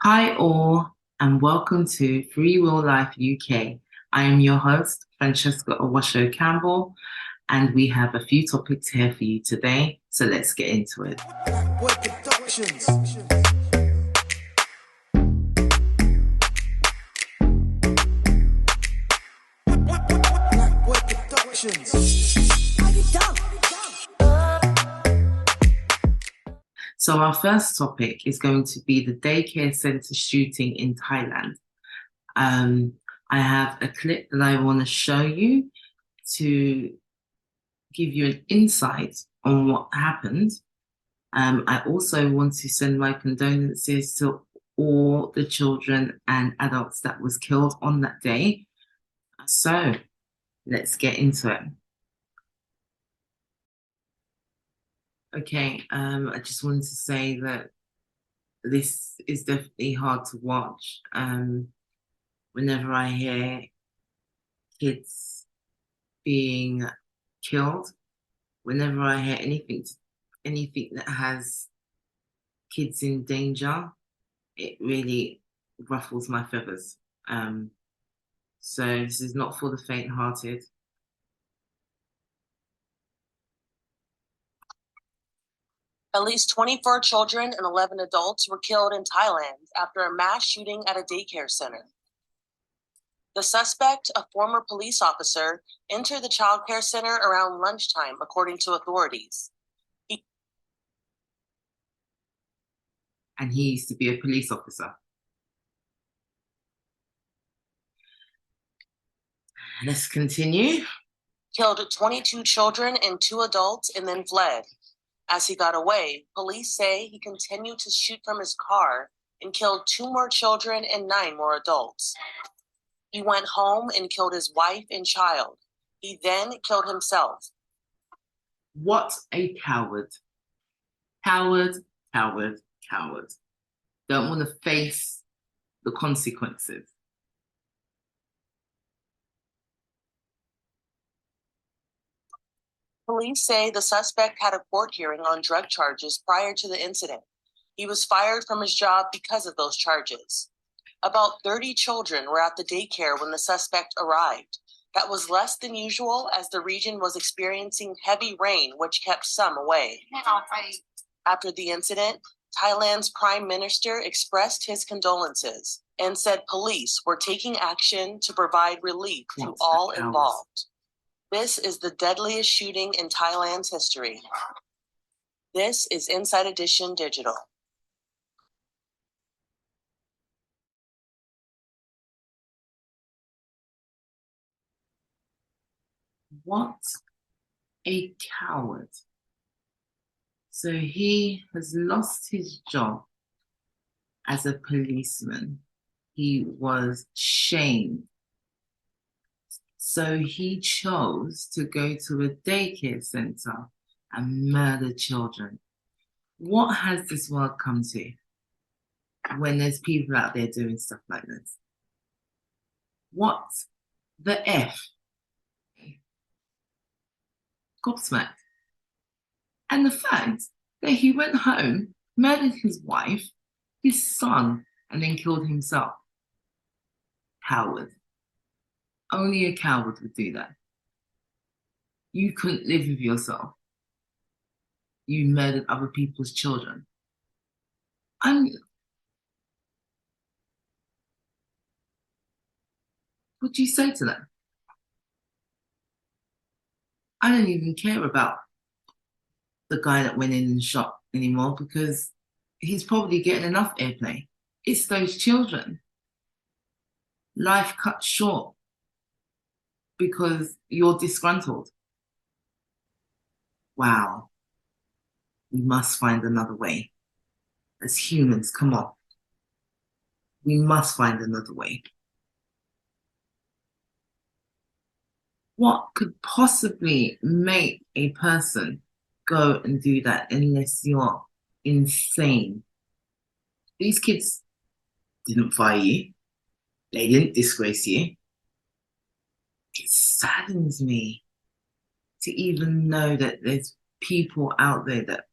Hi all, and welcome to Free Will Life UK. I am your host, Francesca Owasho Campbell, and we have a few topics here for you today, so let's get into it. So our first topic is going to be the daycare center shooting in Thailand. Um, I have a clip that I want to show you to give you an insight on what happened. I also want to send my condolences to all the children and adults that was killed on that day. So let's get into it. Okay, I just wanted to say that this is definitely hard to watch. Whenever I hear kids being killed, whenever I hear anything that has kids in danger, it really ruffles my feathers. So this is not for the faint-hearted. At least 24 children and 11 adults were killed in Thailand after a mass shooting at a daycare center. The suspect, a former police officer, entered the childcare center around lunchtime, according to authorities. And he used to be a police officer. Let's continue. Killed 22 children and 2 adults and then fled. As he got away, police say he continued to shoot from his car and killed 2 more children and 9 more adults. He went home and killed his wife and child. He then killed himself. What a coward. Coward, coward, coward. Don't want to face the consequences. Police say the suspect had a court hearing on drug charges prior to the incident. He was fired from his job because of those charges. About 30 children were at the daycare when the suspect arrived. That was less than usual as the region was experiencing heavy rain, which kept some away. After the incident, Thailand's prime minister expressed his condolences and said police were taking action to provide relief to all involved. This is the deadliest shooting in Thailand's history. This is Inside Edition Digital. What a coward. So he has lost his job as a policeman. He was shamed. So he chose to go to a daycare center and murder children. What has this world come to when there's people out there doing stuff like this? What the F? Gobsmacked. And the fact that he went home, murdered his wife, his son, and then killed himself. Coward. Only a coward would do that. You couldn't live with yourself. You murdered other people's children. What do you say to that? I don't even care about the guy that went in and shot anymore because he's probably getting enough airplay. It's those children. Life cut short because you're disgruntled. Wow. We must find another way. As humans, come on. We must find another way. What could possibly make a person go and do that unless you're insane? These kids didn't fire you. They didn't disgrace you. It saddens me to even know that there's people out there that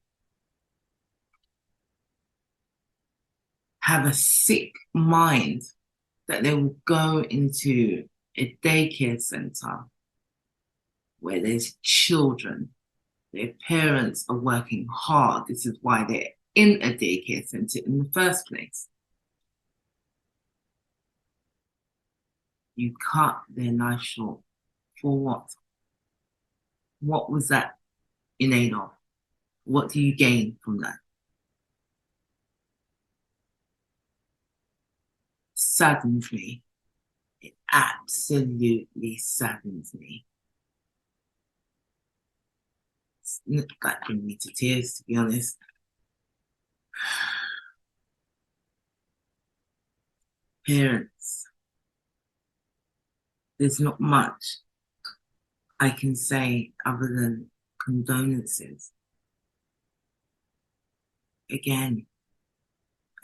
have a sick mind that they will go into a daycare center where there's children, their parents are working hard. This is why they're in a daycare center in the first place. You cut their life short. For what? What was that in aid of? What do you gain from that? Saddens me. It absolutely saddens me. That brings me to tears, to be honest. Parents, there's not much I can say other than condolences. Again,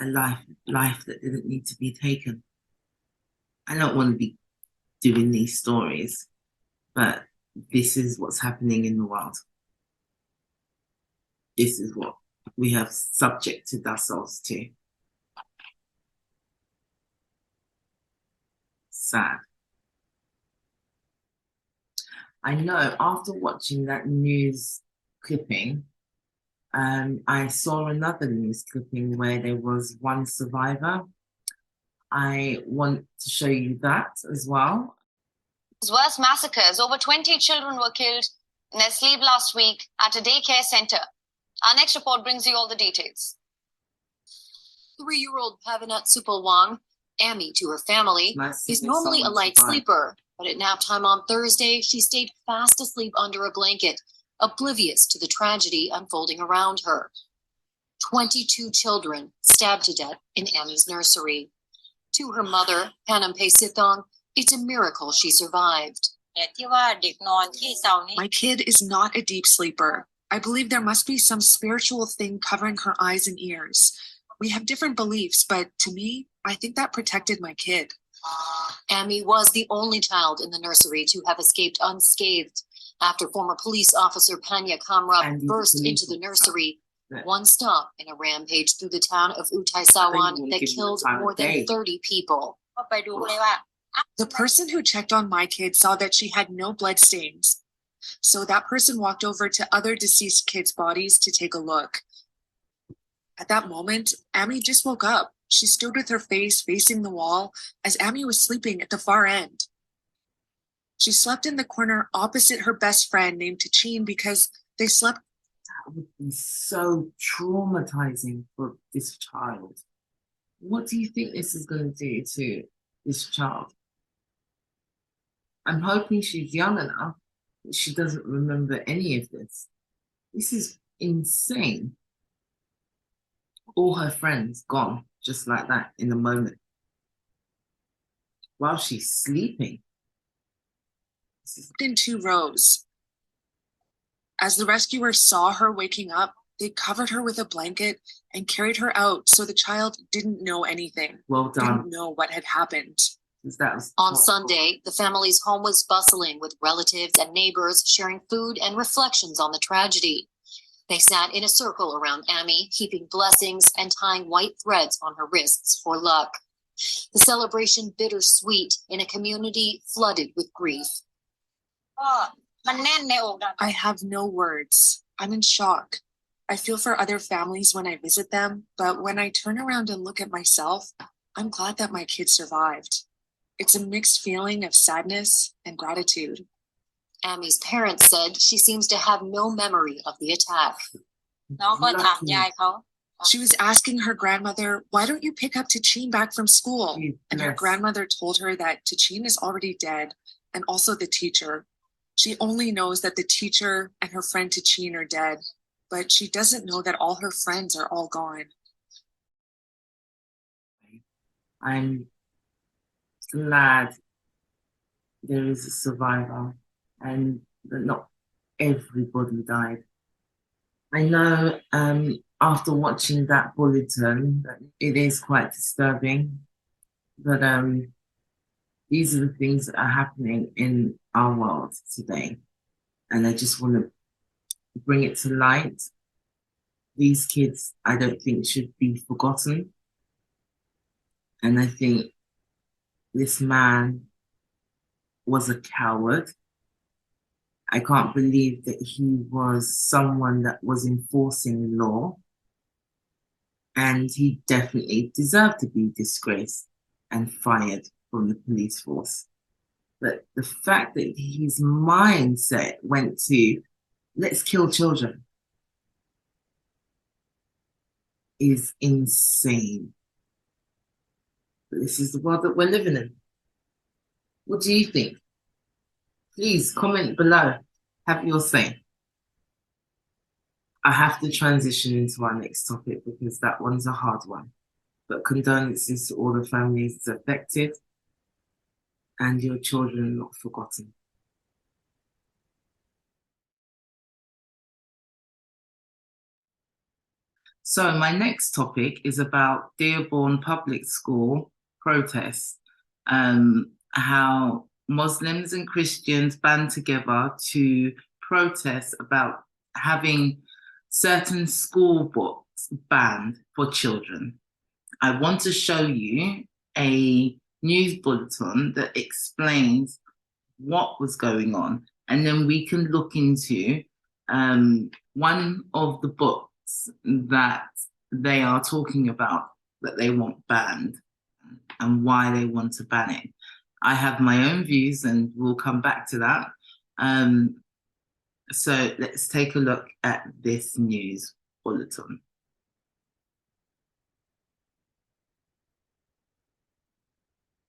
a life that didn't need to be taken. I don't want to be doing these stories, but this is what's happening in the world. This is what we have subjected ourselves to. Sad. I know after watching that news clipping, I saw another news clipping where there was one survivor. I want to show you that as well. Worst massacres. Over 20 children were killed in their sleep last week at a daycare center. Our next report brings you all the details. 3-year-old Pavanat Supalwang, Amy to her family, is normally a light sleeper, but at nap time on Thursday, she stayed fast asleep under a blanket, oblivious to the tragedy unfolding around her. 22 children stabbed to death in Amy's nursery. To her mother, Panampay Sithong, it's a miracle she survived. My kid is not a deep sleeper. I believe there must be some spiritual thing covering her eyes and ears. We have different beliefs, but to me, I think that protected my kid. Amy was the only child in the nursery to have escaped unscathed after former police officer Panya Kamra burst into the nursery. One stop in a rampage through the town of Utay Sawan that killed more than 30 people. The person who checked on my kid saw that she had no blood stains. So that person walked over to other deceased kids' bodies to take a look. At that moment, Amy just woke up. She stood with her face facing the wall as Amy was sleeping at the far end. She slept in the corner opposite her best friend named Tate because they slept. That would be so traumatizing for this child. What do you think this is going to do to this child? I'm hoping she's young enough that she doesn't remember any of this. This is insane. All her friends gone just like that in a moment while she's sleeping. In 2 rows. As the rescuers saw her waking up, they covered her with a blanket and carried her out so the child didn't know anything. Well done. Didn't know what had happened. On Sunday, the family's home was bustling with relatives and neighbors sharing food and reflections on the tragedy. They sat in a circle around Amy, heaping blessings and tying white threads on her wrists for luck. The celebration bittersweet in a community flooded with grief. I have no words. I'm in shock. I feel for other families when I visit them, but when I turn around and look at myself, I'm glad that my kid survived. It's a mixed feeling of sadness and gratitude. Amy's parents said she seems to have no memory of the attack. She was asking her grandmother, why don't you pick up Tate back from school? And her grandmother told her that Tate is already dead, and also the teacher. She only knows that the teacher and her friend Tate are dead, but she doesn't know that all her friends are all gone. I'm glad there is a survivor and that not everybody died. I know after watching that bulletin that it is quite disturbing, but these are the things that are happening in our world today, and I just want to bring it to light. These kids, I don't think, should be forgotten. And I think this man was a coward. I can't believe that he was someone that was enforcing law. And he definitely deserved to be disgraced and fired from the police force. But the fact that his mindset went to, let's kill children, is insane. But this is the world that we're living in. What do you think? Please comment below. Have your say. I have to transition into our next topic because that one's a hard one. But condolences to all the families affected and your children not forgotten. So my next topic is about Dearborn Public School protests, how Muslims and Christians band together to protest about having certain school books banned for children. I want to show you a news bulletin that explains what was going on, and then we can look into one of the books that they are talking about that they want banned and why they want to ban it. I have my own views and we'll come back to that. So let's take a look at this news bulletin.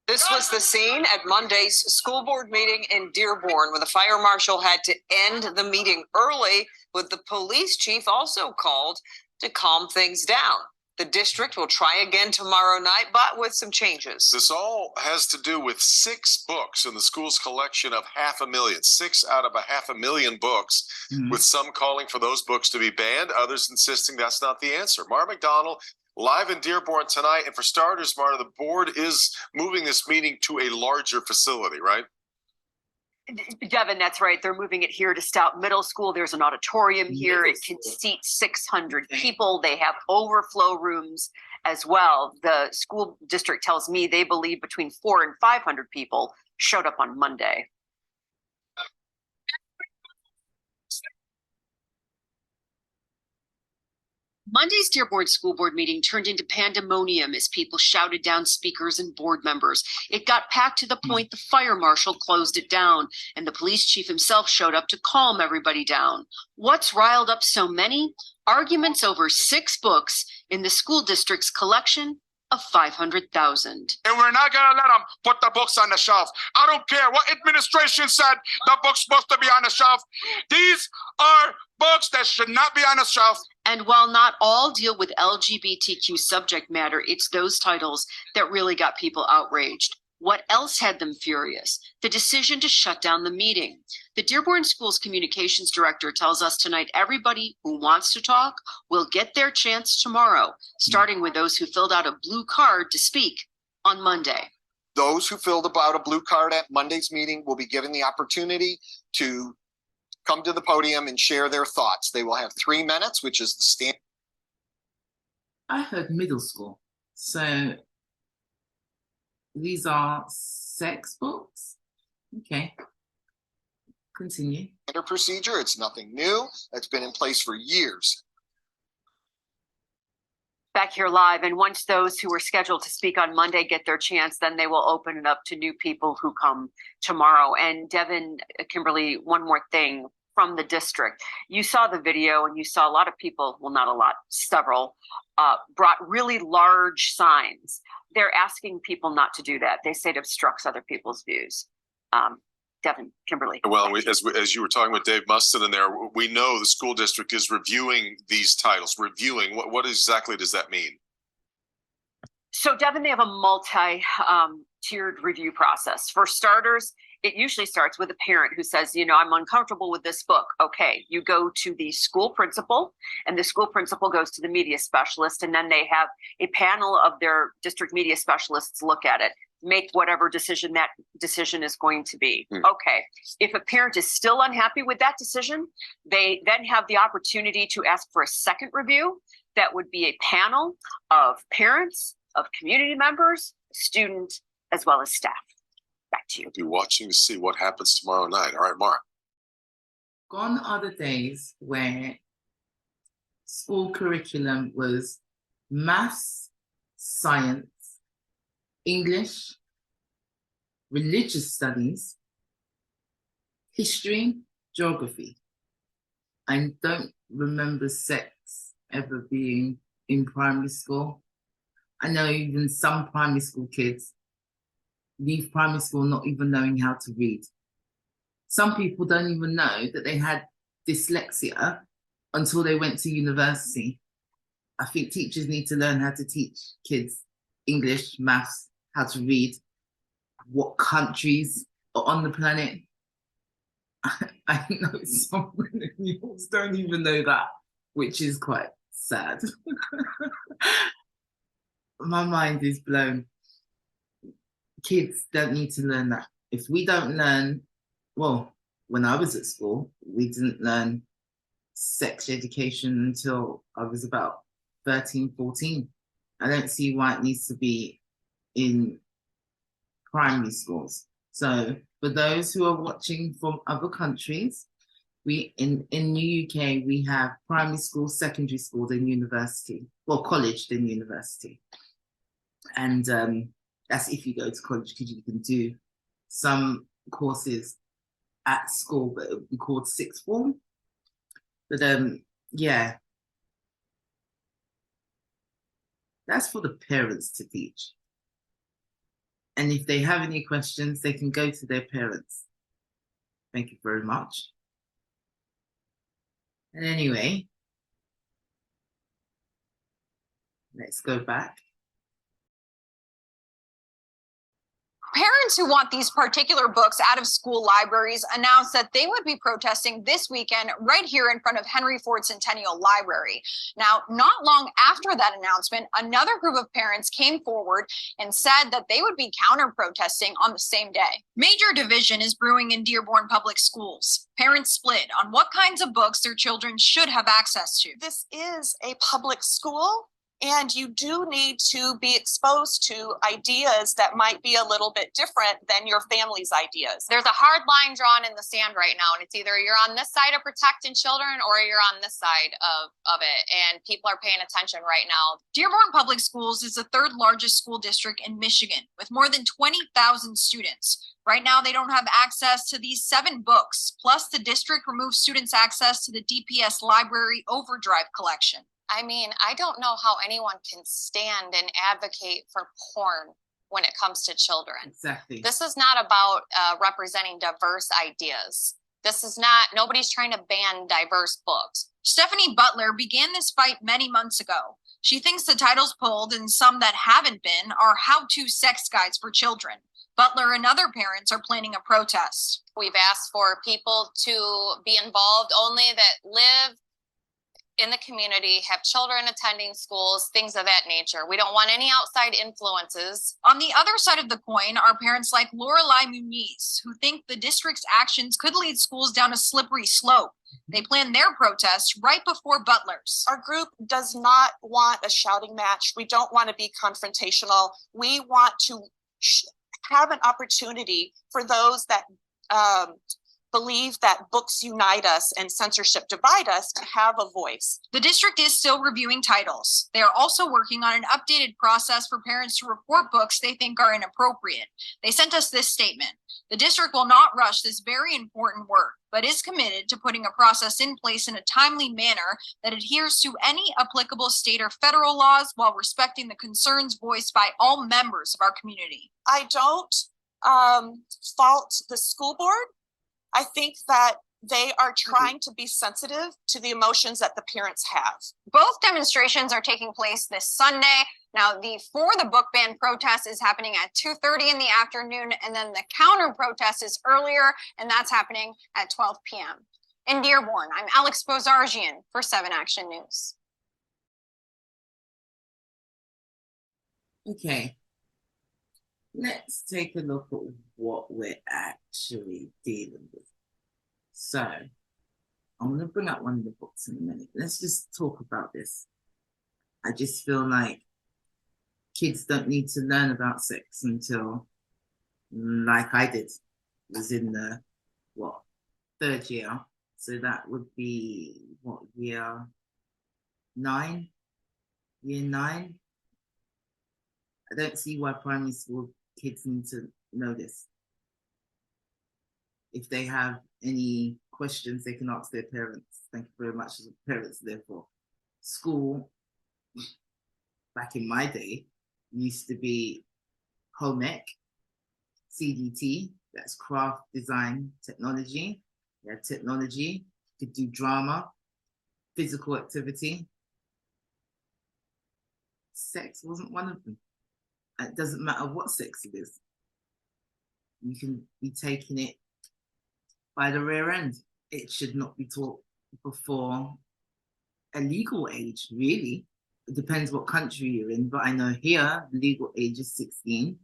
This was the scene at Monday's school board meeting in Dearborn, where the fire marshal had to end the meeting early, with the police chief also called to calm things down. The district will try again tomorrow night, but with some changes. This all has to do with 6 books in the school's collection of 500,000, 6 out of 500,000 books, with some calling for those books to be banned, others insisting that's not the answer. Mara McDonald, live in Dearborn tonight. And for starters, Marta, the board is moving this meeting to a larger facility, right? Devin, that's right. They're moving it here to Stout Middle School. There's an auditorium here. It can seat 600 people. They have overflow rooms as well. The school district tells me they believe between 400 and 500 people showed up on Monday. Monday's Dearborn School Board meeting turned into pandemonium as people shouted down speakers and board members. It got packed to the point the fire marshal closed it down, and the police chief himself showed up to calm everybody down. What's riled up so many? Arguments over 6 books in the school district's collection of 500,000. And we're not going to let them put the books on the shelf. I don't care what administration said the book's supposed to be on the shelf. These are books that should not be on the shelf. And while not all deal with LGBTQ subject matter, it's those titles that really got people outraged. What else had them furious? The decision to shut down the meeting. The Dearborn School's communications director tells us tonight everybody who wants to talk will get their chance tomorrow, starting with those who filled out a blue card to speak on Monday. Those who filled out a blue card at Monday's meeting will be given the opportunity to come to the podium and share their thoughts. They will have 3 minutes, which is the standard. I heard middle school. So these are sex books? Okay. Continue. Procedure. It's nothing new. It's been in place for years. Back here live, and once those who were scheduled to speak on Monday get their chance, then they will open it up to new people who come tomorrow. And Devin, Kimberly, one more thing from the district. You saw the video and you saw a lot of people, well, not a lot, several, brought really large signs. They're asking people not to do that. They say it obstructs other people's views. Devin, Kimberly. Well, as you were talking with Dave Mustin in there, we know the school district is reviewing these titles. Reviewing, what exactly does that mean? So Devin, they have a multi-tiered review process. For starters, it usually starts with a parent who says, you know, I'm uncomfortable with this book. Okay, you go to the school principal, and the school principal goes to the media specialist, and then they have a panel of their district media specialists look at it, make whatever decision that decision is going to be. Okay, if a parent is still unhappy with that decision, they then have the opportunity to ask for a second review. That would be a panel of parents, of community members, student, as well as staff. Back to you. We'll be watching to see what happens tomorrow night. All right, Mark. Gone are the days where school curriculum was maths, science, English, religious studies, history, geography. I don't remember sex ever being in primary school. I know even some primary school kids leave primary school not even knowing how to read. Some people don't even know that they had dyslexia until they went to university. I think teachers need to learn how to teach kids English, maths, how to read, what countries are on the planet. I know some millennials don't even know that, which is quite sad. My mind is blown. Kids don't need to learn that. If we don't learn, well, when I was at school, we didn't learn sex education until I was about 13, 14. I don't see why it needs to be in primary schools. So for those who are watching from other countries, we in the UK, we have primary school, secondary school, then university. Well, college, then university. And that's if you go to college, because you can do some courses at school, but it would be called sixth form. But yeah, that's for the parents to teach. And if they have any questions, they can go to their parents. Thank you very much. And anyway, let's go back. Parents who want these particular books out of school libraries announced that they would be protesting this weekend right here in front of Henry Ford Centennial Library. Now, not long after that announcement, another group of parents came forward and said that they would be counter-protesting on the same day. Major division is brewing in Dearborn Public Schools. Parents split on what kinds of books their children should have access to. This is a public school, and you do need to be exposed to ideas that might be a little bit different than your family's ideas. There's a hard line drawn in the sand right now, and it's either you're on this side of protecting children or you're on this side of it, and people are paying attention right now. Dearborn Public Schools is the third largest school district in Michigan, with more than 20,000 students. Right now, they don't have access to these 7 books. Plus, the district removes students' access to the DPS Library Overdrive collection. I mean, I don't know how anyone can stand and advocate for porn when it comes to children. Exactly. This is not about representing diverse ideas. This is not, nobody's trying to ban diverse books. Stephanie Butler began this fight many months ago. She thinks the titles pulled, and some that haven't been, are how-to sex guides for children. Butler and other parents are planning a protest. We've asked for people to be involved only that live in the community, have children attending schools, things of that nature. We don't want any outside influences. On the other side of the coin are parents like Lorelei Muniz, who think the district's actions could lead schools down a slippery slope. They plan their protest right before Butler's. Our group does not want a shouting match. We don't want to be confrontational. We want to have an opportunity for those that believe that books unite us and censorship divide us to have a voice. The district is still reviewing titles. They are also working on an updated process for parents to report books they think are inappropriate. They sent us this statement. The district will not rush this very important work, but is committed to putting a process in place in a timely manner that adheres to any applicable state or federal laws while respecting the concerns voiced by all members of our community. I don't fault the school board. I think that they are trying to be sensitive to the emotions that the parents have. Both demonstrations are taking place this Sunday. Now, the For the Book Ban protest is happening at 2:30 in the afternoon, and then the counter protest is earlier, and that's happening at 12 p.m. In Dearborn, I'm Alex Bozargian for 7 Action News. Okay. Let's take a look at what we're actually dealing with. So, I'm going to bring up one of the books in a minute. Let's just talk about this. I just feel like kids don't need to learn about sex until, like I did, was in the, what, 3rd year. So that would be, what, year 9? Year 9? I don't see why primary school kids need to know this. If they have any questions, they can ask their parents. Thank you very much, as parents, therefore. School, back in my day, used to be home ec, CDT, that's craft, design, technology. You had technology, you could do drama, physical activity. Sex wasn't one of them. It doesn't matter what sex it is. You can be taking it by the rear end. It should not be taught before a legal age, really. It depends what country you're in, but I know here, the legal age is 16.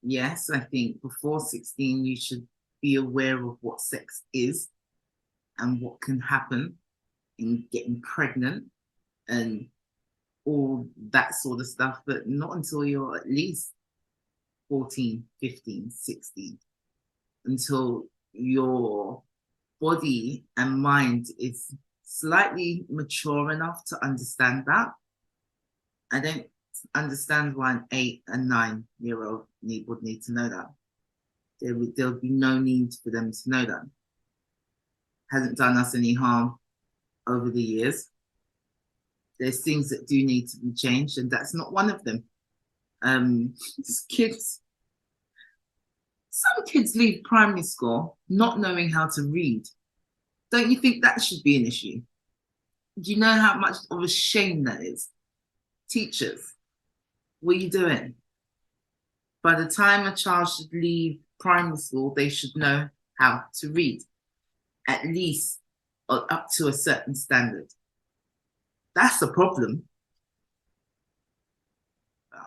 Yes, I think before 16, you should be aware of what sex is and what can happen in getting pregnant and all that sort of stuff, but not until you're at least 14, 15, 16, until your body and mind is slightly mature enough to understand that. I don't understand why an 8 and 9-year-old would need to know that. There would be no need for them to know that. Hasn't done us any harm over the years. There's things that do need to be changed, and that's not one of them. Kids, some kids leave primary school not knowing how to read. Don't you think that should be an issue? Do you know how much of a shame that is? Teachers, what are you doing? By the time a child should leave primary school, they should know how to read, at least up to a certain standard. That's a problem.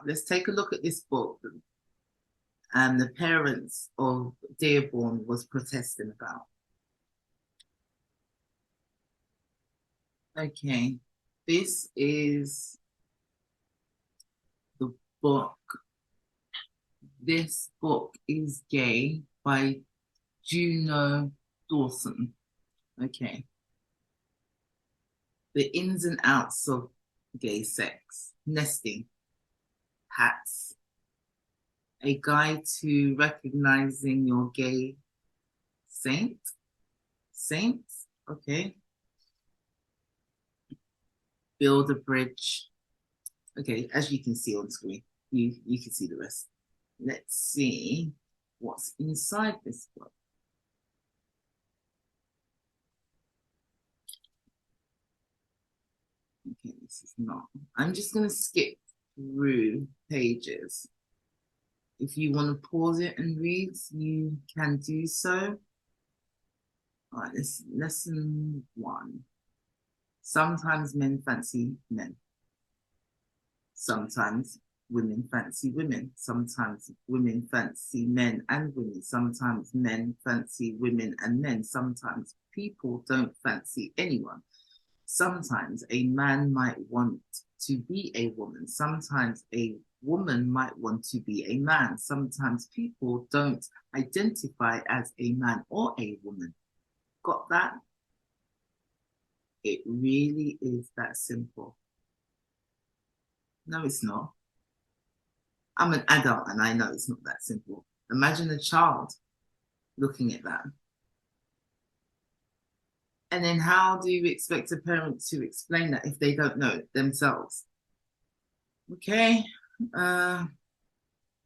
Let's take a look at this book the parents of Dearborn was protesting about. Okay, this is the book. This book is Gay by Juno Dawson. Okay. The ins and outs of gay sex, nesting, hats, a guide to recognizing your gay saints, okay. Build a bridge. Okay, as you can see on screen, you can see the rest. Let's see what's inside this book. Okay, this is not. I'm just going to skip through pages. If you want to pause it and read, you can do so. All right, this is lesson 1. Sometimes men fancy men. Sometimes women fancy women. Sometimes women fancy men and women. Sometimes men fancy women and men. Sometimes people don't fancy anyone. Sometimes a man might want to be a woman. Sometimes a woman might want to be a man. Sometimes people don't identify as a man or a woman. Got that? It really is that simple. No, it's not. I'm an adult and I know it's not that simple. Imagine a child looking at that. And then how do you expect a parent to explain that if they don't know it themselves? Okay,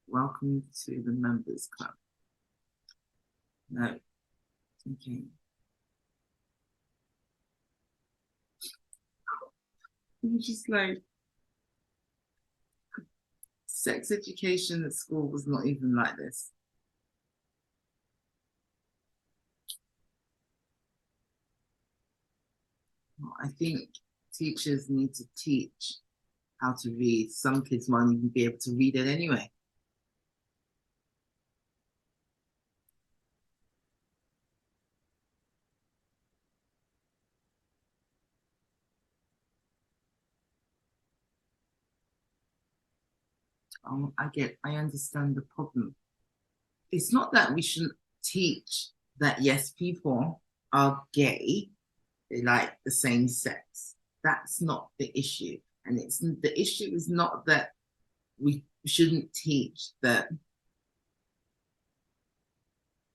welcome to the members club. No, okay. I'm just like, sex education at school was not even like this. I think teachers need to teach how to read. Some kids won't even be able to read it anyway. I understand the problem. It's not that we shouldn't teach that, yes, people are gay, they like the same sex. That's not the issue. And the issue is not that we shouldn't teach that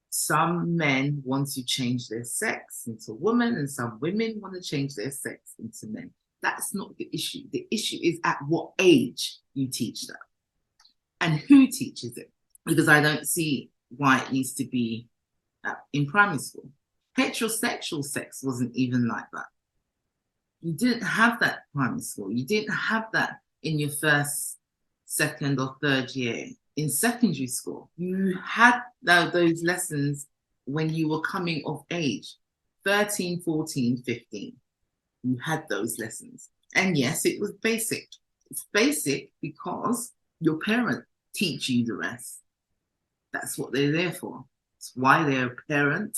some men want to change their sex into women and some women want to change their sex into men. That's not the issue. The issue is at what age you teach that and who teaches it. Because I don't see why it needs to be in primary school. Heterosexual sex wasn't even like that. You didn't have that in primary school. You didn't have that in your first, second or third year. In secondary school, you had those lessons when you were coming of age, 13, 14, 15. You had those lessons. And yes, it was basic. It's basic because your parents teach you the rest. That's what they're there for. It's why they're a parent.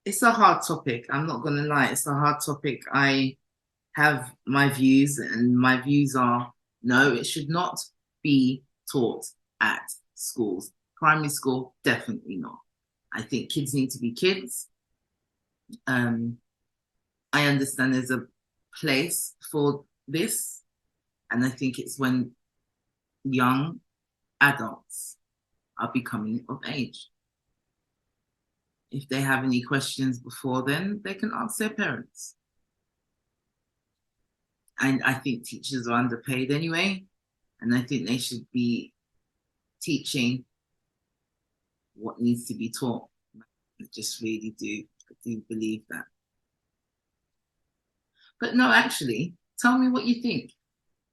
It's a hard topic. I'm not going to lie. It's a hard topic. I have my views, and my views are no, it should not be taught at schools. Primary school, definitely not. I think kids need to be kids. I understand there's a place for this, and I think it's when young adults are becoming of age. If they have any questions before then, they can ask their parents. And I think teachers are underpaid anyway, and I think they should be teaching what needs to be taught. I just really do believe that. But no, actually, tell me what you think.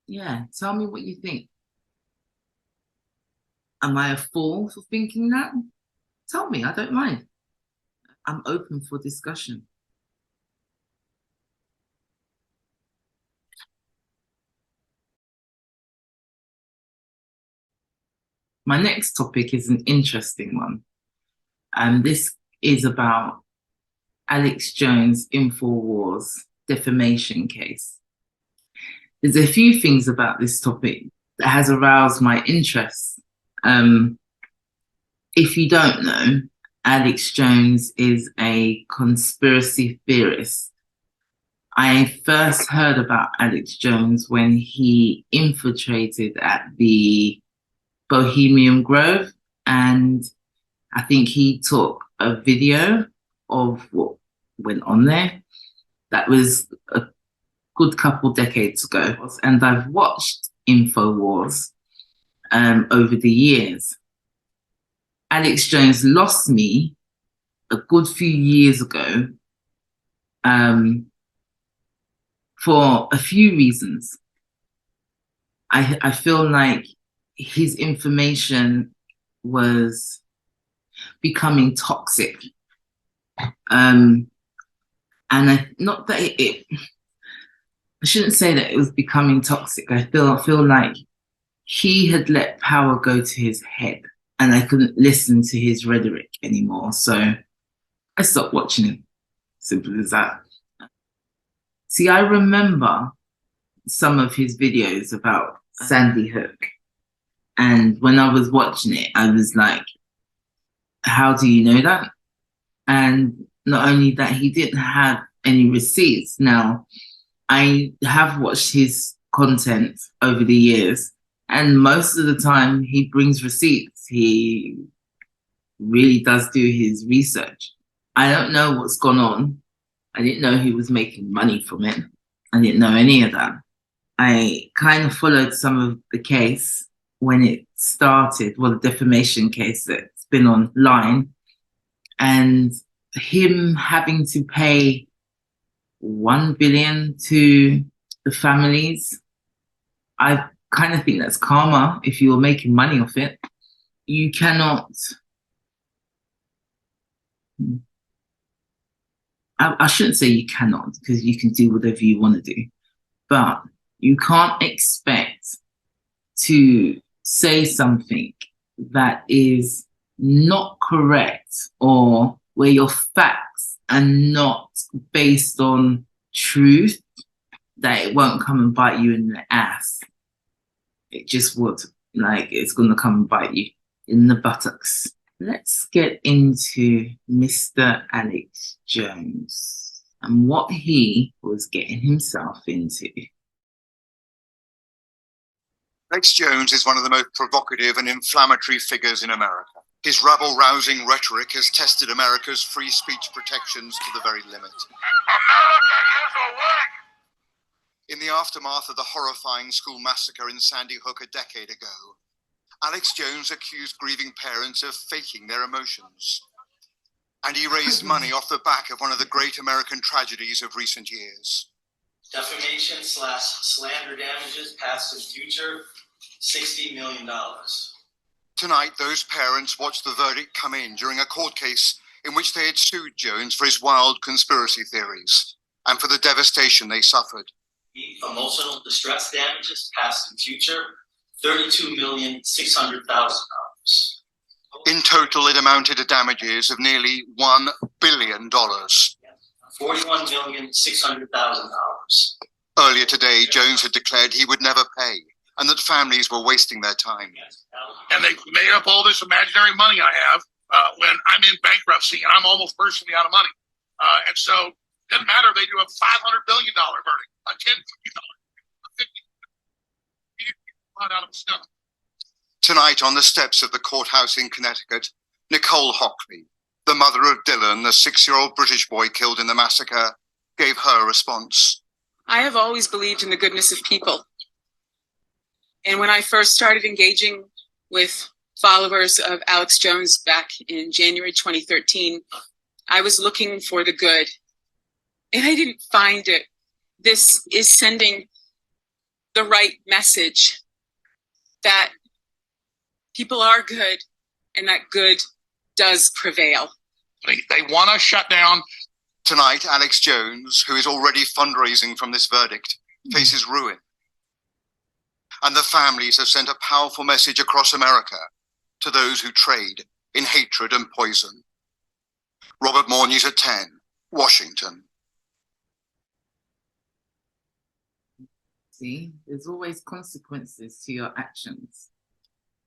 Yeah, tell me what you think. Am I a fool for thinking that? Tell me, I don't mind. I'm open for discussion. My next topic is an interesting one. This is about Alex Jones' InfoWars defamation case. There's a few things about this topic that has aroused my interest. If you don't know, Alex Jones is a conspiracy theorist. I first heard about Alex Jones when he infiltrated at the Bohemian Grove, and I think he took a video of what went on there. That was a good couple decades ago, and I've watched InfoWars over the years. Alex Jones lost me a good few years ago for a few reasons. I feel like his information was becoming toxic. And not that I shouldn't say that it was becoming toxic. I feel like he had let power go to his head, and I couldn't listen to his rhetoric anymore. So I stopped watching him. Simple as that. See, I remember some of his videos about Sandy Hook. And when I was watching it, I was like, how do you know that? And not only that, he didn't have any receipts. Now, I have watched his content over the years, and most of the time he brings receipts. He really does do his research. I don't know what's gone on. I didn't know he was making money from it. I didn't know any of that. I kind of followed some of the case when it started, well, the defamation case that's been online, and him having to pay $1 billion to the families. I kind of think that's karma if you were making money off it. You cannot, I shouldn't say you cannot, because you can do whatever you want to do, but you can't expect to say something that is not correct, or where your facts are not based on truth, that it won't come and bite you in the ass. It just would. Like, it's going to come and bite you in the buttocks. Let's get into Mr. Alex Jones and what he was getting himself into. Alex Jones is one of the most provocative and inflammatory figures in America. His rabble-rousing rhetoric has tested America's free speech protections to the very limit. In the aftermath of the horrifying school massacre in Sandy Hook a decade ago, Alex Jones accused grieving parents of faking their emotions. And he raised money off the back of one of the great American tragedies of recent years. Defamation/slander damages, past and future, $60 million. Tonight, those parents watched the verdict come in during a court case in which they had sued Jones for his wild conspiracy theories and for the devastation they suffered. Emotional distress damages, past and future, $32,600,000. In total, it amounted to damages of nearly $1 billion. $41,600,000. Earlier today, Jones had declared he would never pay and that families were wasting their time. And they made up all this imaginary money I have when I'm in bankruptcy and I'm almost personally out of money. And so it doesn't matter if they do a $500 billion verdict, a $10 billion, a $50 billion out of stuff. Tonight, on the steps of the courthouse in Connecticut, Nicole Hockley, the mother of Dylan, the 6-year-old British boy killed in the massacre, gave her response. I have always believed in the goodness of people. And when I first started engaging with followers of Alex Jones back in January 2013, I was looking for the good. And I didn't find it. This is sending the right message that people are good and that good does prevail. They want to shut down. Tonight, Alex Jones, who is already fundraising from this verdict, faces ruin. And the families have sent a powerful message across America to those who trade in hatred and poison. Robert Moore, News at 10, Washington. See, there's always consequences to your actions.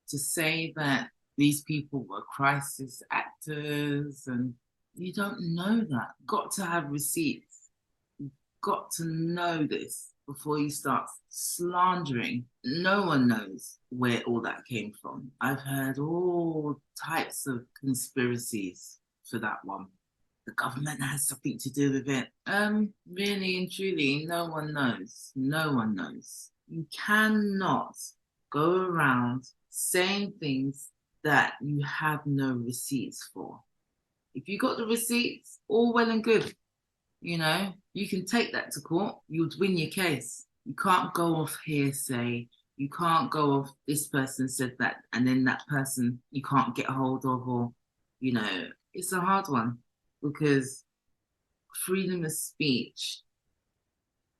To say that these people were crisis actors, and you don't know that. Got to have receipts. You've got to know this before you start slandering. No one knows where all that came from. I've heard all types of conspiracies for that one. The government has something to do with it. Really and truly, no one knows. No one knows. You cannot go around saying things that you have no receipts for. If you got the receipts, all well and good. You know, you can take that to court. You'd win your case. You can't go off hearsay. You can't go off this person said that and then that person you can't get a hold of, or, you know, it's a hard one because freedom of speech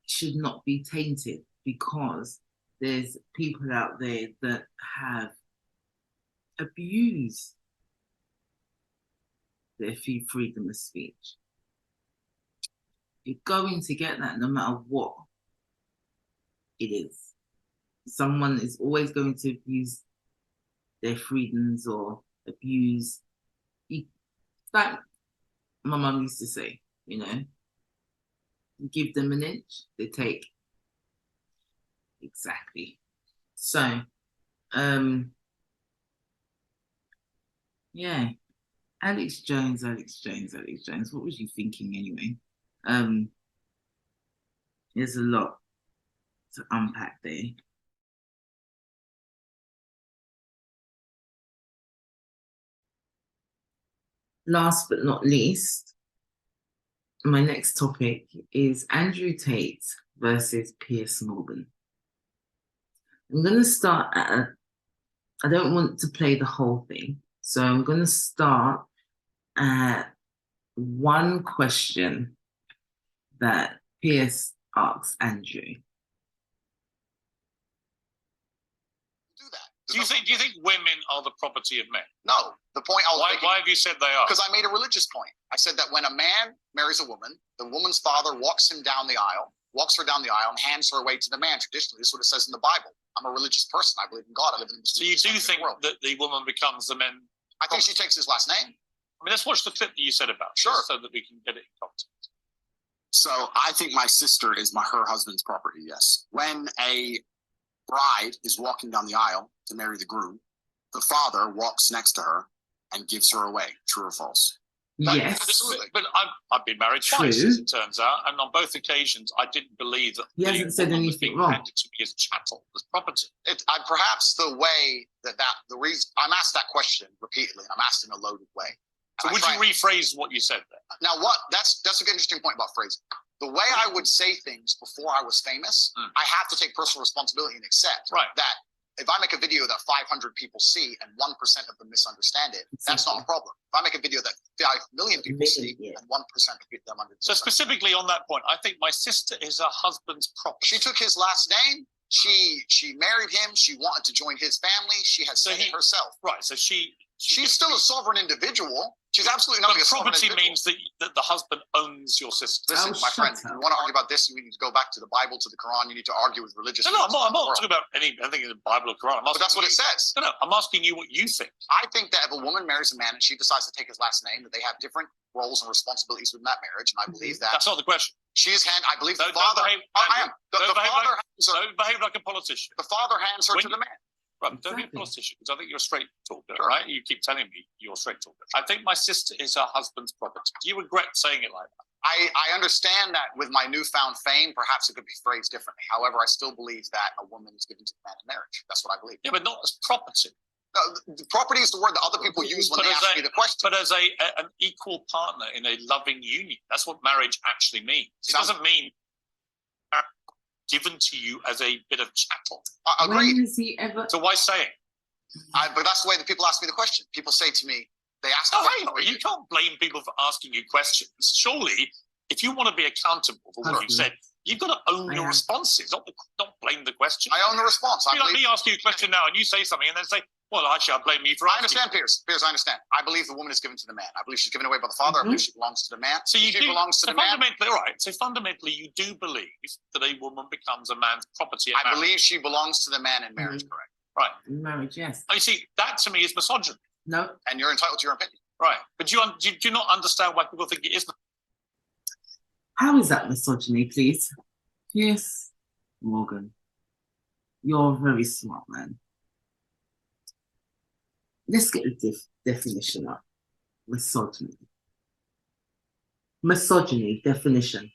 should not be tainted because there's people out there that have abused their freedom of speech. You're going to get that no matter what it is. Someone is always going to abuse their freedoms or abuse. Like my mum used to say, you know, you give them an inch, they take. Exactly. So, yeah. Alex Jones. What was you thinking anyway? There's a lot to unpack there. Last but not least, my next topic is Andrew Tate versus Piers Morgan. I'm going to start at I don't want to play the whole thing, so I'm going to start at one question that Piers asks Andrew. Do you think women are the property of men? No, the point I was making. Why have you said they are? Because I made a religious point. I said that when a man marries a woman, the woman's father walks him down the aisle, walks her down the aisle, and hands her away to the man. Traditionally, this is what it says in the Bible. I'm a religious person. I believe in God. I live in the So you do think world. that the woman becomes the man? I think she takes his last name. I mean, let's watch the clip that you said about. Sure. So that we can get it in context. So I think my sister is her husband's property, yes. When a bride is walking down the aisle to marry the groom, the father walks next to her and gives her away. True or false? Yes. But I've been married twice, as it turns out, and on both occasions, I didn't believe that He the hasn't said woman was anything being wrong. handed to me as chattel, as property. Perhaps the way the reason I'm asked that question repeatedly, and I'm asked in a loaded way. So would you rephrase what you said there? Now, that's an interesting point about phrasing. The way I would say things before I was famous, I have to take personal responsibility and accept that if I make a video that 500 people see and 1% of them misunderstand it, that's not a problem. If I make a video that 5 million people see and 1% of them understand. So specifically on that point, I think my sister is her husband's property. She took his last name. She married him. She wanted to join his family. She has said it herself. Right. So she's still a sovereign individual. She's absolutely not a sovereign property individual. means that the husband owns your sister. Listen, my friend, if you want to argue about this, you need to go back to the Bible, to the Quran. You need to argue with religious. No, I'm not talking about anything in the Bible or Quran. But that's what it says. No, I'm asking you what you think. I think that if a woman marries a man and she decides to take his last name, that they have different roles and responsibilities within that marriage. And I believe that. That's not the question. She is I believe the Don't father. behave, I am. The father. Don't behave like a politician. The father hands her to the man. Right, don't be a politician, because I think you're a straight talker, right? You keep telling me you're a straight talker. I think my sister is her husband's property. Do you regret saying it like that? I understand that with my newfound fame, perhaps it could be phrased differently. However, I still believe that a woman is given to the man in marriage. That's what I believe. Yeah, but not as property. The property is the word that other people use when they ask me the question. But as an equal partner in a loving union, that's what marriage actually means. It doesn't mean given to you as a bit of chattel. Agreed. When has he ever? So why say it? But that's the way that people ask me the question. People say to me, they ask. No, you can't blame people for asking you questions. Surely, if you want to be accountable for what you said, you've got to own your responses, not blame the question. I own the response. You know, me asking you a question now, and you say something, and then say, "Well, actually, I blame you for." I understand, Piers. Piers, I understand. I believe the woman is given to the man. I believe she's given away by the father. I believe she belongs to the man. So she belongs to the man. Fundamentally, all right. So fundamentally, you do believe that a woman becomes a man's property. I believe she belongs to the man in marriage. Correct. Right. In marriage, yes. Oh, you see, that to me is misogyny. No. And you're entitled to your opinion. Right. But do you not understand why people think it is? How is that misogyny, please? Yes, Morgan. You're a very smart man. Let's get the definition up. Misogyny. Misogyny definition.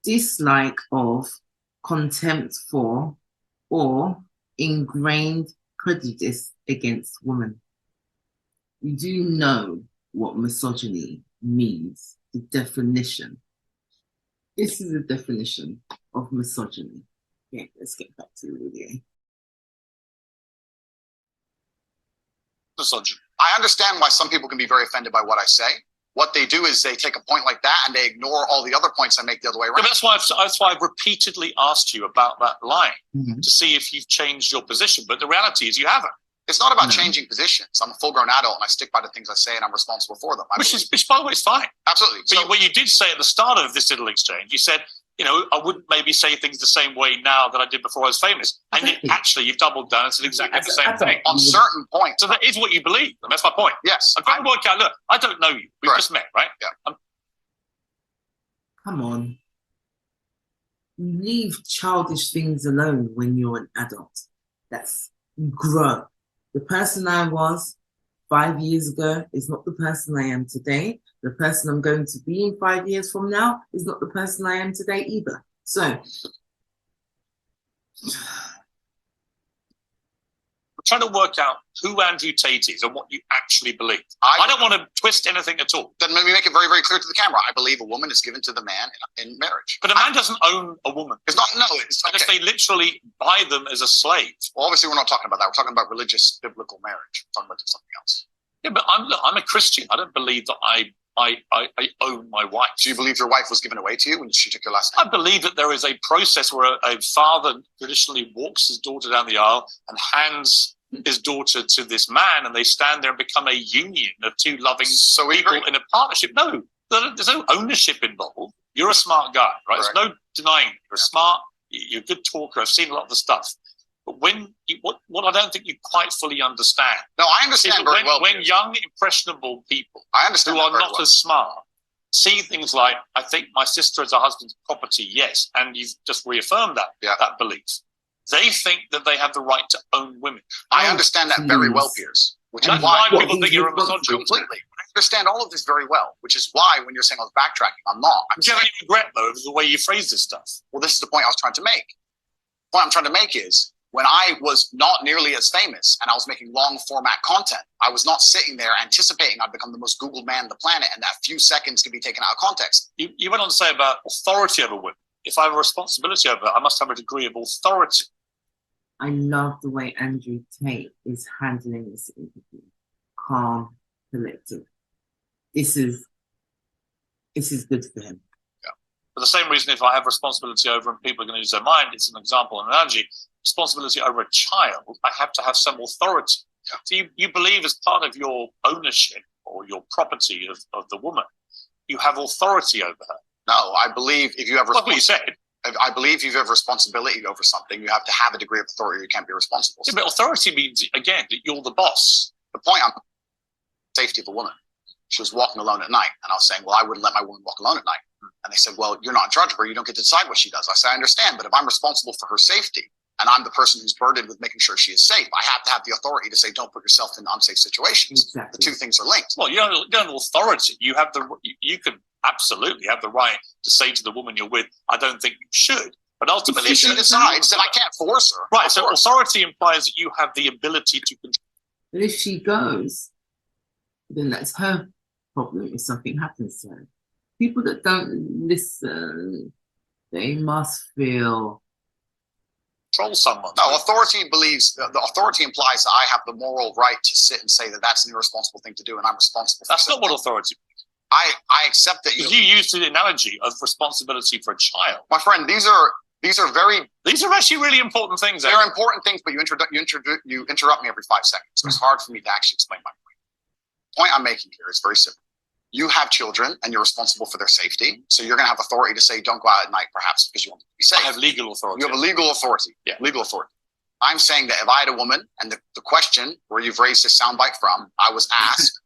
Dislike of, contempt for, or ingrained prejudice against women. You do know what misogyny means, the definition. This is the definition of misogyny. Yeah, let's get back to the video. Misogyny. I understand why some people can be very offended by what I say. What they do is they take a point like that and they ignore all the other points I make the other way around. Yeah, that's why I've repeatedly asked you about that line to see if you've changed your position. But the reality is you haven't. It's not about changing positions. I'm a full-grown adult and I stick by the things I say and I'm responsible for them. Which, by the way, is fine. Absolutely. But what you did say at the start of this little exchange, you said, I wouldn't maybe say things the same way now that I did before I was famous. And actually, you've doubled down and said exactly the same thing. On certain points. So that is what you believe. And that's my point. Yes. I'm trying to work out, look, I don't know you. We've just met, right? Yeah. Come on. Leave childish things alone when you're an adult. That's grow. The person I was 5 years ago is not the person I am today. The person I'm going to be in 5 years from now is not the person I am today either. So, we're trying to work out who Andrew Tate is and what you actually believe. I don't want to twist anything at all. Then let me make it very, very clear to the camera. I believe a woman is given to the man in marriage. But a man doesn't own a woman. It's not, no. It's unless they literally buy them as a slave. Well, obviously, we're not talking about that. We're talking about religious, biblical marriage. We're talking about something else. Yeah, but I'm a Christian. I don't believe that I own my wife. Do you believe your wife was given away to you when she took your last name? I believe that there is a process where a father traditionally walks his daughter down the aisle and hands his daughter to this man, and they stand there and become a union of two loving people in a partnership. No, there's no ownership involved. You're a smart guy, right? There's no denying it. You're smart. You're a good talker. I've seen a lot of the stuff. But what I don't think you quite fully understand. No, I understand very well. When young, impressionable people I understand who are not as smart see things like, I think my sister is her husband's property, yes, and you've just reaffirmed that belief. They think that they have the right to own women. I understand that very well, Piers. Which is why people think you're a misogynist. Completely. I understand all of this very well, which is why when you're saying I was backtracking, I'm not. Do you have any regret, though, of the way you phrase this stuff? Well, this is the point I was trying to make. The point I'm trying to make is, when I was not nearly as famous and I was making long format content, I was not sitting there anticipating I'd become the most Googled man on the planet and that few seconds could be taken out of context. You went on to say about authority over women. If I have a responsibility over it, I must have a degree of authority. I love the way Andrew Tate is handling this interview. Calm, collected. This is good for him. Yeah. For the same reason, if I have responsibility over and people are going to use their mind, it's an example, an analogy. Responsibility over a child, I have to have some authority. Yeah. So you believe as part of your ownership or your property of the woman, you have authority over her. No, I believe if you have what you said. I believe if you have responsibility over something, you have to have a degree of authority. You can't be responsible. Yeah, but authority means, again, that you're the boss. The point I'm safety of the woman. She was walking alone at night, and I was saying, well, I wouldn't let my woman walk alone at night. And they said, well, you're not in charge of her. You don't get to decide what she does. I said, I understand, but if I'm responsible for her safety, and I'm the person who's burdened with making sure she is safe, I have to have the authority to say, don't put yourself in unsafe situations. Exactly. The two things are linked. Well, you don't have authority. You have you can absolutely have the right to say to the woman you're with, I don't think you should. But ultimately, if she decides, then I can't force her. Right. So authority implies that you have the ability to control. But if she goes, then that's her problem if something happens to her. People that don't listen, they must feel control someone. No, authority believes the authority implies that I have the moral right to sit and say that that's an irresponsible thing to do, and I'm responsible. That's not what authority means. I accept that you used the analogy of responsibility for a child. My friend, these are actually really important things. They're important things, but you interrupt me every 5 seconds. So it's hard for me to actually explain my point. The point I'm making here is very simple. You have children and you're responsible for their safety. So you're going to have authority to say, don't go out at night, perhaps because you want to be safe. I have legal authority. You have a legal authority. Yeah. Legal authority. I'm saying that if I had a woman, and the question where you've raised this soundbite from, I was asked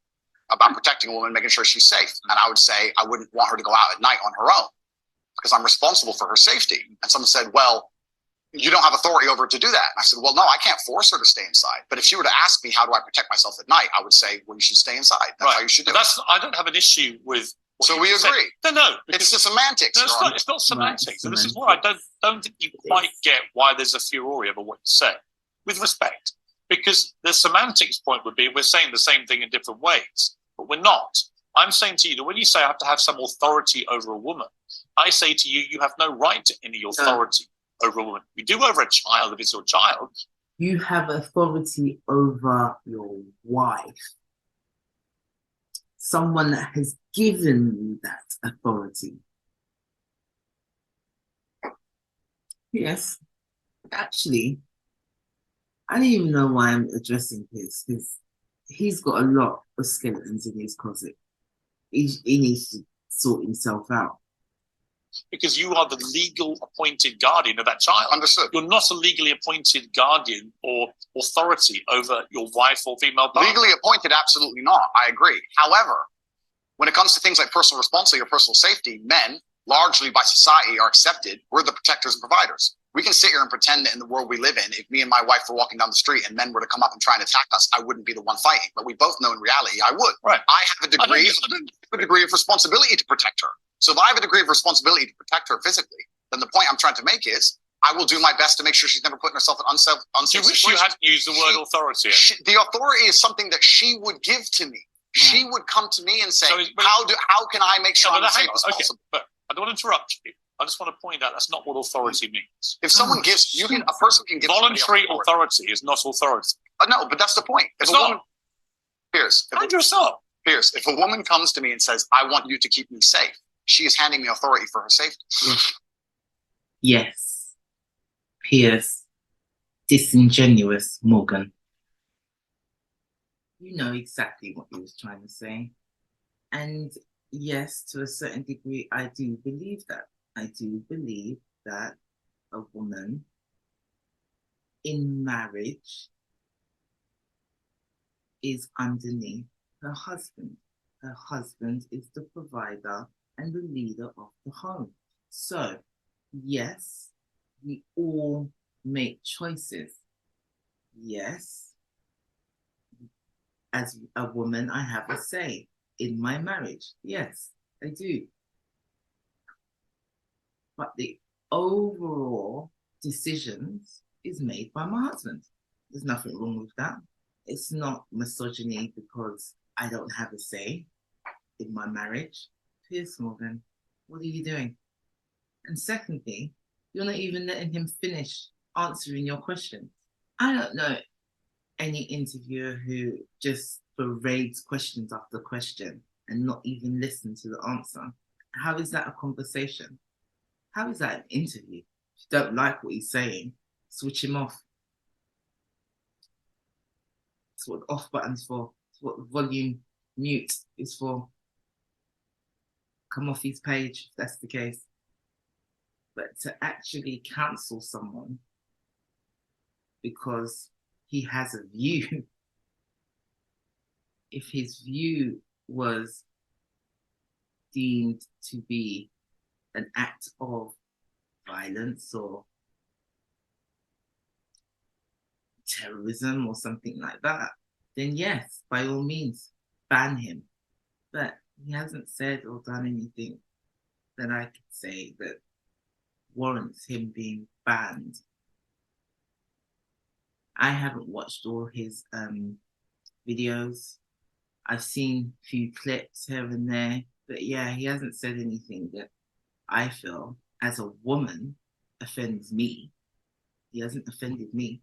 about protecting a woman, making sure she's safe. And I would say, I wouldn't want her to go out at night on her own because I'm responsible for her safety. And someone said, well, you don't have authority over her to do that. And I said, well, no, I can't force her to stay inside. But if she were to ask me, how do I protect myself at night? I would say, well, you should stay inside. That's how you should do it. I don't have an issue with what So we agree. No. It's the semantics. No, it's not semantics. And this is why I don't think you quite get why there's a furore over what you say. With respect. Because the semantics point would be we're saying the same thing in different ways. But we're not. I'm saying to you that when you say I have to have some authority over a woman, I say to you, you have no right to any authority over a woman. You do over a child if it's your child. You have authority over your wife. Someone that has given you that authority. Yes. Actually, I don't even know why I'm addressing this, because he's got a lot of skeletons in his closet. He needs to sort himself out. Because you are the legal appointed guardian of that child. Understood. You're not a legally appointed guardian or authority over your wife or female partner. Legally appointed, absolutely not. I agree. However, when it comes to things like personal responsibility or personal safety, men, largely by society, are accepted. We're the protectors and providers. We can sit here and pretend that in the world we live in, if me and my wife were walking down the street and men were to come up and try and attack us, I wouldn't be the one fighting. But we both know in reality I would. Right. I have a degree of responsibility to protect her. So if I have a degree of responsibility to protect her physically, then the point I'm trying to make is I will do my best to make sure she's never putting herself in unsafe You wish you hadn't used the word authority. The authority is something that she would give to me. Yeah. She would come to me and say, how can I make sure I'm safe as possible? But I don't want to interrupt you. I just want to point out that's not what authority means. If someone gives, a person can give voluntary authority is not authority. No, but that's the point. It's not. Piers, Piers, if a woman comes to me and says, I want you to keep me safe, she is handing me authority for her safety. Yes. Piers, disingenuous Morgan. You know exactly what he was trying to say. And yes, to a certain degree, I do believe that. I do believe that a woman in marriage is underneath her husband. Her husband is the provider and the leader of the home. So, yes, we all make choices. Yes, as a woman, I have a say in my marriage. Yes, I do. But the overall decisions is made by my husband. There's nothing wrong with that. It's not misogyny because I don't have a say in my marriage. Piers Morgan, what are you doing? And secondly, you're not even letting him finish answering your question. I don't know any interviewer who just parades questions after question and not even listen to the answer. How is that a conversation? How is that an interview? If you don't like what he's saying, switch him off. That's what the off button's for. That's what the volume mute is for. Come off his page if that's the case. But to actually cancel someone because he has a view, if his view was deemed to be an act of violence or terrorism or something like that, then yes, by all means, ban him. But he hasn't said or done anything that I could say that warrants him being banned. I haven't watched all his videos. I've seen a few clips here and there, but yeah, he hasn't said anything that I feel as a woman offends me. He hasn't offended me.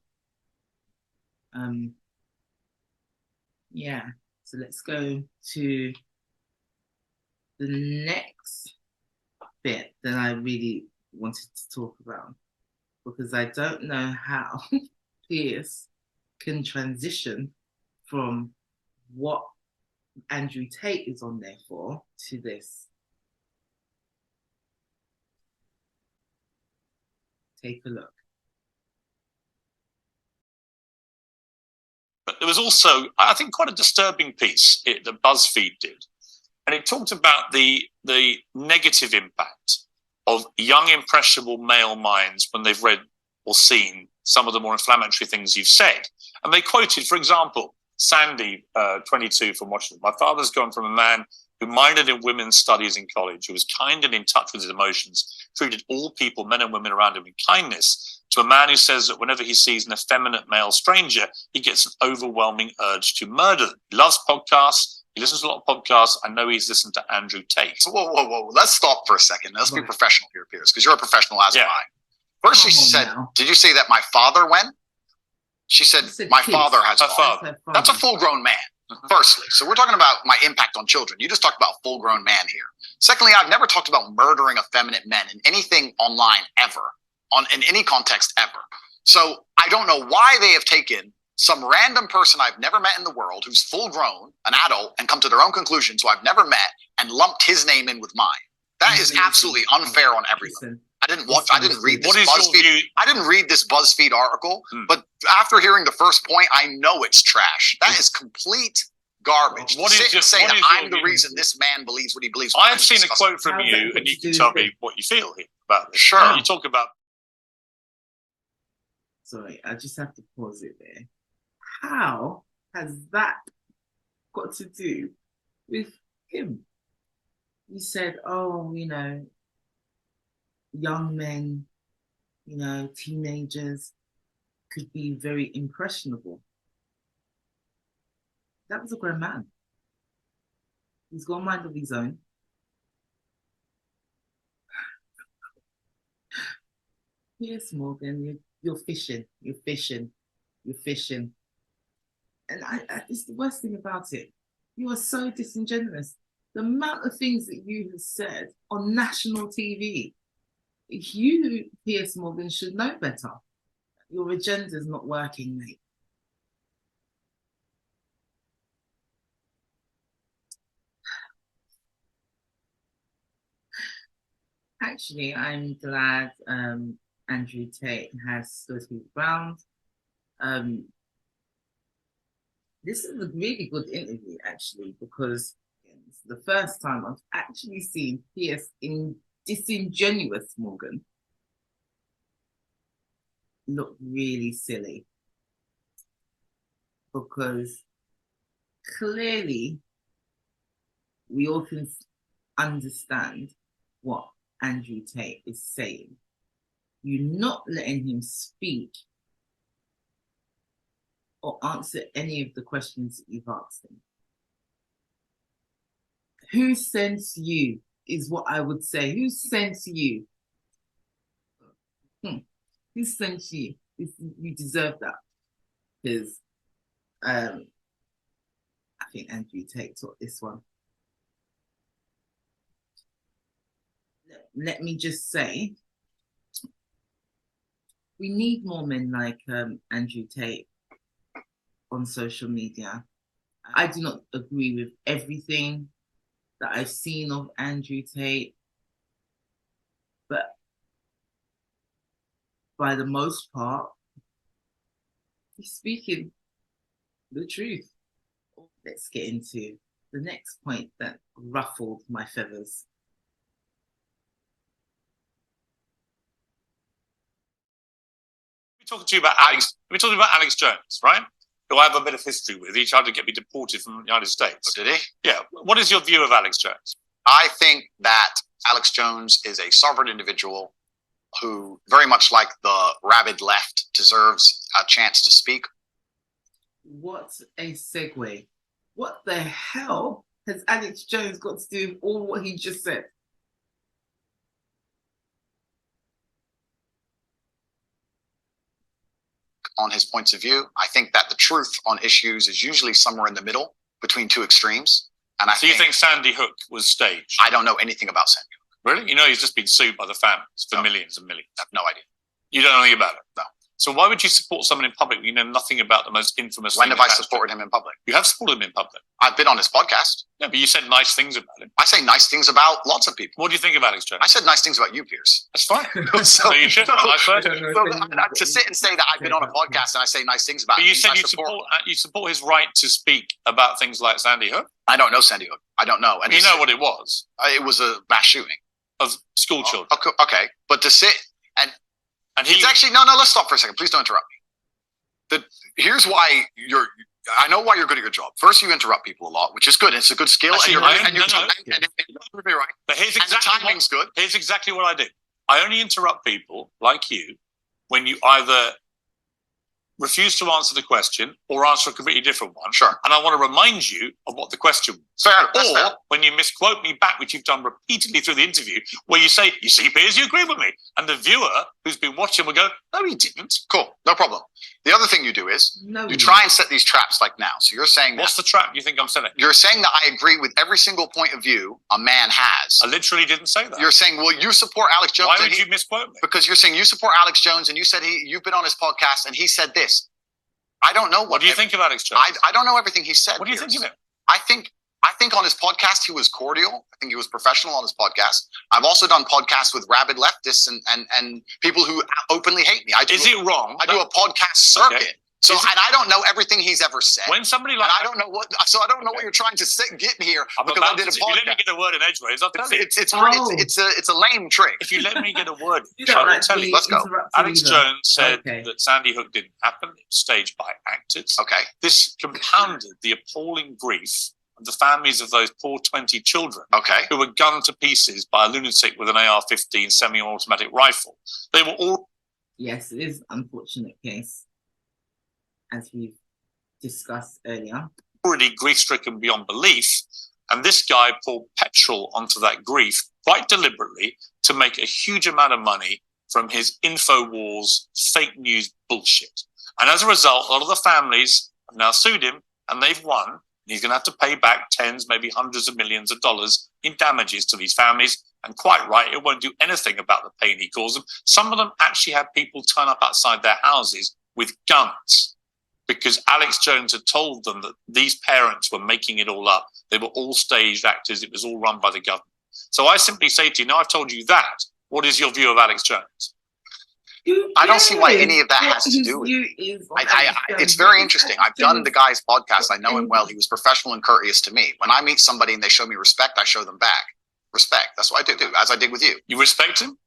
Yeah, so let's go to the next bit that I really wanted to talk about, because I don't know how Piers can transition from what Andrew Tate is on there for to this. Take a look. But there was also, I think, quite a disturbing piece that BuzzFeed did. And it talked about the negative impact of young, impressionable male minds when they've read or seen some of the more inflammatory things you've said. And they quoted, for example, Sandy, 22, from Washington. My father's gone from a man who minored in women's studies in college, who was kind and in touch with his emotions, treated all people, men and women around him, with kindness, to a man who says that whenever he sees an effeminate male stranger, he gets an overwhelming urge to murder them. He loves podcasts. He listens to a lot of podcasts. I know he's listened to Andrew Tate. So whoa. Let's stop for a second. Let's be professional here, Piers, because you're a professional as am I. First she said, did you say that my father went? She said, my father has gone. That's a full-grown man, firstly. So we're talking about my impact on children. You just talked about full-grown man here. Secondly, I've never talked about murdering effeminate men in anything online ever, in any context ever. So I don't know why they have taken some random person I've never met in the world who's full-grown, an adult, and come to their own conclusions who I've never met and lumped his name in with mine. That is absolutely unfair on every level. I didn't read this BuzzFeed. I didn't read this BuzzFeed article, but after hearing the first point, I know it's trash. That is complete garbage. What is say that I'm the reason this man believes what he believes. I've seen a quote from you, and you can tell me what you feel here about this. Sure. You talk about. Sorry, I just have to pause it there. How has that got to do with him? You said, oh, young men, teenagers could be very impressionable. That was a grown man. He's got a mind of his own. Yes, Morgan, you're fishing. And it's the worst thing about it. You are so disingenuous. The amount of things that you have said on national TV, you, Piers Morgan, should know better. Your agenda's not working, mate. Actually, I'm glad Andrew Tate has stood his ground. This is a really good interview, actually, because it's the first time I've actually seen Piers in disingenuous Morgan look really silly. Because clearly we all can understand what Andrew Tate is saying. You're not letting him speak or answer any of the questions that you've asked him. Who sent you is what I would say. Who sent you? Who sent you? You deserve that. Because I think Andrew Tate taught this one. Let me just say, we need more men like Andrew Tate on social media. I do not agree with everything that I've seen of Andrew Tate, but by the most part, he's speaking the truth. Let's get into the next point that ruffled my feathers. We're talking about Alex Jones, right? Who I have a bit of history with. He tried to get me deported from the United States. Oh, did he? Yeah. What is your view of Alex Jones? I think that Alex Jones is a sovereign individual who, very much like the rabid left, deserves a chance to speak. What a segue. What the hell has Alex Jones got to do with all what he just said? On his points of view, I think that the truth on issues is usually somewhere in the middle between two extremes. And you think Sandy Hook was staged? I don't know anything about Sandy Hook. Really? You know he's just been sued by the families for millions and millions. I have no idea. You don't know anything about it? No. So why would you support someone in public when you know nothing about the most infamous When thing have I supported him in public? You have supported him in public. I've been on his podcast. Yeah, but you said nice things about him. I say nice things about lots of people. What do you think of Alex Jones? I said nice things about you, Piers. That's fine. So you should. to sit and say that I've been on a podcast and I say nice things about But him. you said you support his right to speak about things like Sandy Hook? I don't know Sandy Hook. I don't know. And you know what it was? It was a mass shooting. Of school children. Okay. But to sit and it's actually, no, let's stop for a second. Please don't interrupt me. Here's why I know why you're good at your job. First, you interrupt people a lot, which is good. It's a good skill. Actually, and you're right. But here's exactly the timing's good. Here's exactly what I do. I only interrupt people like you when you either refuse to answer the question or answer a completely different one. Sure. And I want to remind you of what the question was. Fair. When you misquote me back, which you've done repeatedly through the interview, where you say, you see, Piers, you agree with me. And the viewer who's been watching will go, no, he didn't. Cool. No problem. The other thing you do is you try and set these traps like now. So you're saying what's the trap you think I'm setting? You're saying that I agree with every single point of view a man has. I literally didn't say that. You're saying, well, you support Alex Jones. Why would you misquote me? Because you're saying you support Alex Jones and you said you've been on his podcast and he said this. I don't know what do you think of Alex Jones? I don't know everything he said. What do you think of him? I think on his podcast he was cordial. I think he was professional on his podcast. I've also done podcasts with rabid leftists and people who openly hate me. Is it wrong? I do a podcast circuit. Okay. So and I don't know everything he's ever said. When somebody like I don't know what you're trying to get here because I did a podcast. If you let me get a word in edgeways, I'll tell you. It's a lame trick. If you let me get a word, I'll tell you. Let's go. Alex Jones said that Sandy Hook didn't happen. It was staged by actors. Okay. This compounded the appalling grief of the families of those poor 20 children who were gunned to pieces by a lunatic with an AR-15 semi-automatic rifle. They were all... Yes, it is an unfortunate case, as we've discussed earlier. Already grief-stricken beyond belief, and this guy poured petrol onto that grief quite deliberately to make a huge amount of money from his InfoWars fake news bullshit. And as a result, a lot of the families have now sued him, and they've won. And he's going to have to pay back tens, maybe hundreds of millions of dollars in damages to these families. And quite right, it won't do anything about the pain he caused them. Some of them actually had people turn up outside their houses with guns, because Alex Jones had told them that these parents were making it all up. They were all staged actors. It was all run by the government. So I simply say to you, now I've told you that, what is your view of Alex Jones? I don't see why any of that has to do with it. It's very interesting. I've done the guy's podcast. I know him well. He was professional and courteous to me. When I meet somebody and they show me respect, I show them back. Respect. That's what I do, as I did with you. You respect him?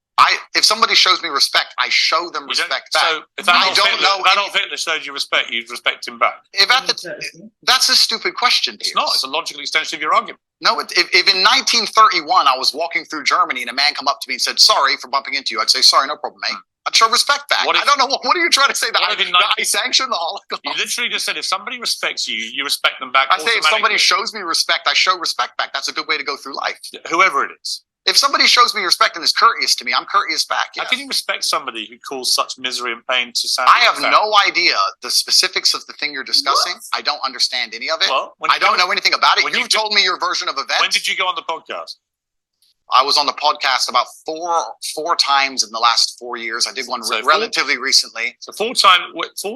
If somebody shows me respect, I show them respect back. So if Adolf Hitler showed you respect, you'd respect him back. That's a stupid question, Piers. It's not. It's a logical extension of your argument. No, if in 1931 I was walking through Germany and a man come up to me and said, "Sorry for bumping into you," I'd say, "Sorry, no problem, mate." I'd show respect back. I don't know. What are you trying to say? That I sanction the Holocaust? You literally just said if somebody respects you, you respect them back. I say if somebody shows me respect, I show respect back. That's a good way to go through life. Whoever it is. If somebody shows me respect and is courteous to me, I'm courteous back. Yes. How can you respect somebody who caused such misery and pain to sound? I have no idea the specifics of the thing you're discussing. What? I don't understand any of it. Well, I don't know anything about it. You've told me your version of events. When did you go on the podcast? I was on the podcast about four times in the last 4 years. I did one relatively recently. So four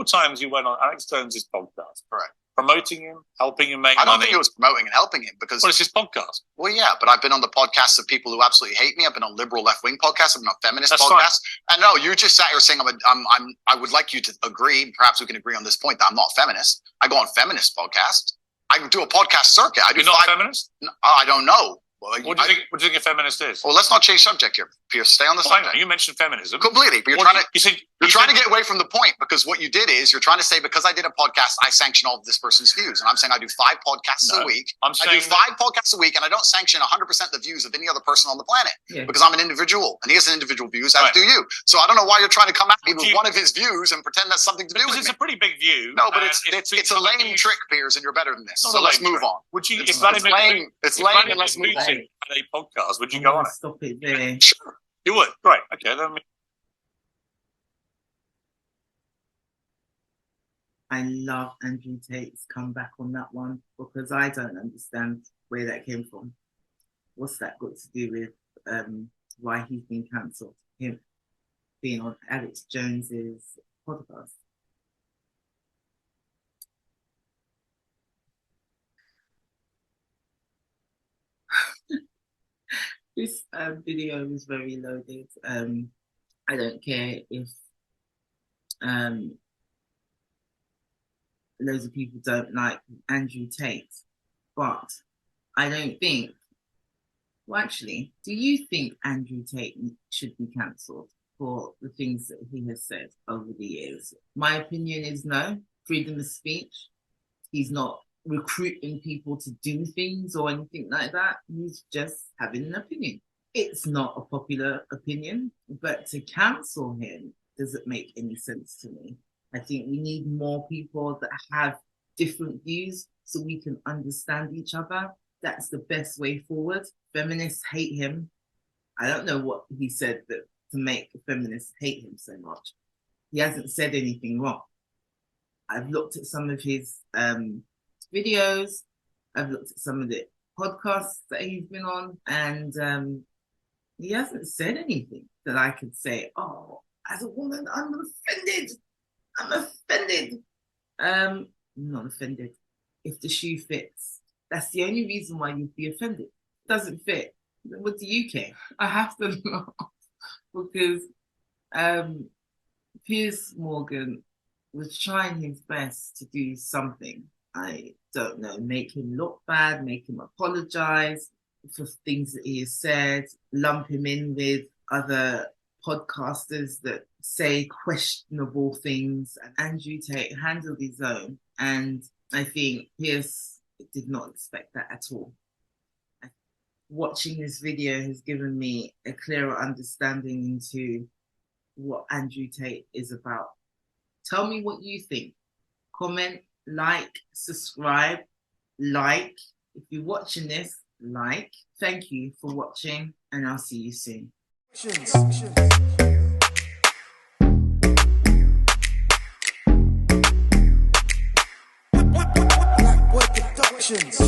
times you went on Alex Jones's podcast. Correct. Promoting him, helping him make money. I don't think it was promoting and helping him because... Well, it's his podcast. Well, yeah, but I've been on the podcasts of people who absolutely hate me. I've been on liberal left-wing podcasts. I've been on feminist podcasts. And no, you just sat here saying I would like you to agree, perhaps we can agree on this point, that I'm not feminist. I go on feminist podcasts. I do a podcast circuit. You're not a feminist? I don't know. Well, what do you think a feminist is? Well, let's not change subject here, Piers. Stay on the subject. You mentioned feminism. Completely. But you're trying to get away from the point because what you did is you're trying to say because I did a podcast, I sanction all of this person's views. And I'm saying I do 5 podcasts a week. I do 5 podcasts a week and I don't sanction 100% the views of any other person on the planet because I'm an individual and he has individual views, as do you. So I don't know why you're trying to come at me with one of his views and pretend that's something to do with it. It's a pretty big view. No, but it's a lame trick, Piers, and you're better than this. So let's move on. Would you? It's lame and let's move on. A podcast, would you go on it? Stop it there. Sure. You would. Great. Okay. Then I love Andrew Tate's comeback on that one because I don't understand where that came from. What's that got to do with why he's been cancelled? Him being on Alex Jones's podcast. This video is very loaded. I don't care if loads of people don't like Andrew Tate, but I don't think, well actually, do you think Andrew Tate should be cancelled for the things that he has said over the years? My opinion is no. Freedom of speech. He's not recruiting people to do things or anything like that. He's just having an opinion. It's not a popular opinion, but to cancel him doesn't make any sense to me. I think we need more people that have different views so we can understand each other. That's the best way forward. Feminists hate him. I don't know what he said that to make feminists hate him so much. He hasn't said anything wrong. I've looked at some of his videos. I've looked at some of the podcasts that he's been on, and he hasn't said anything that I could say, oh, as a woman, I'm offended. I'm offended. I'm not offended. If the shoe fits, that's the only reason why you'd be offended. It doesn't fit. What do you care? I have to laugh because Piers Morgan was trying his best to do something. I don't know, make him look bad, make him apologize for things that he has said, lump him in with other podcasters that say questionable things. And Andrew Tate handled his own. And I think Piers did not expect that at all. Watching this video has given me a clearer understanding into what Andrew Tate is about. Tell me what you think. Comment, like, subscribe, like. If you're watching this, like. Thank you for watching, and I'll see you soon. Black Boy Productions.